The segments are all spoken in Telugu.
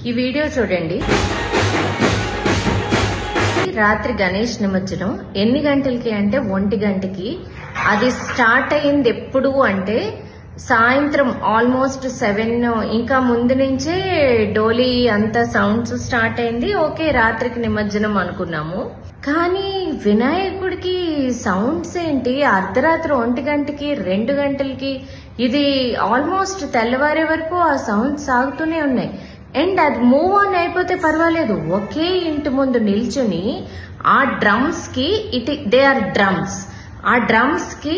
ఈ వీడియో చూడండి. రాత్రి గణేష్ నిమజ్జనం ఎన్ని గంటలకి అంటే 1 గంటకి. అది స్టార్ట్ అయింది ఎప్పుడు అంటే సాయంత్రం ఆల్మోస్ట్ 7, ఇంకా ముందు నుంచే డోలీ అంతా సౌండ్స్ స్టార్ట్ అయింది. ఓకే, రాత్రికి నిమజ్జనం అనుకున్నాము. కానీ వినాయకుడికి సౌండ్స్ ఏంటి అర్ధరాత్రి 1 గంటకి 2 గంటలకి, ఇది ఆల్మోస్ట్ తెల్లవారే వరకు ఆ సౌండ్స్ సాగుతూనే ఉన్నాయి. అండ్ అది మూవ్ ఆన్ అయిపోతే పర్వాలేదు, ఒకే ఇంటి ముందు నిల్చుని ఆ డ్రమ్స్ కి దే ఆర్ డ్రమ్స్, ఆ డ్రమ్స్ కి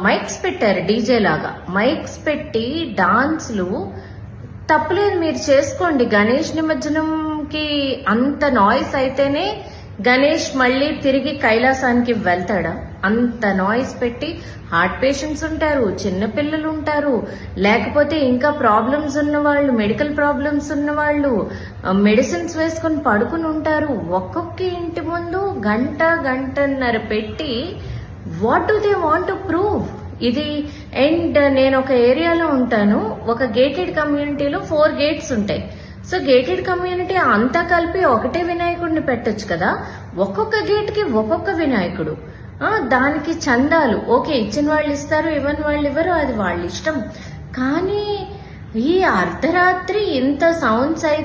మైక్స్ పెట్టారు, డీజే లాగా మైక్స్ పెట్టి డాన్స్లు. తప్పలేదు, మీరు చేసుకోండి. గణేష్ నిమజ్జనంకి అంత నాయిస్ అయితేనే గణేష్ మళ్ళీ తిరిగి కైలాసానికి వెళ్తాడా? అంత నాయిస్ పెట్టి హార్ట్ పేషెంట్స్ ఉంటారు, చిన్నపిల్లలు ఉంటారు, లేకపోతే ఇంకా ప్రాబ్లమ్స్ ఉన్న వాళ్ళు, మెడికల్ ప్రాబ్లమ్స్ ఉన్న వాళ్ళు మెడిసిన్స్ వేసుకుని పడుకుని ఉంటారు. ఒక్కొక్క ఇంటి ముందు గంటన్నర పెట్టి what do they want to prove ఇది? అండ్ నేను ఒక ఏరియాలో ఉంటాను, ఒక గేటెడ్ కమ్యూనిటీలో 4 గేట్స్ ఉంటాయి. సో గేటెడ్ కమ్యూనిటీ అంతా కలిపి ఒకటే వినాయకుడిని పెట్టొచ్చు కదా. ఒక్కొక్క గేట్ కి ఒక్కొక్క వినాయకుడు, దానికి చందాలు ఓకే, ఇచ్చిన వాళ్ళు ఇస్తారు, ఇవ్వని వాళ్ళు ఇవ్వరు, అది వాళ్ళ ఇష్టం. కానీ ఈ అర్ధరాత్రి ఇంత సౌండ్స్ అయితే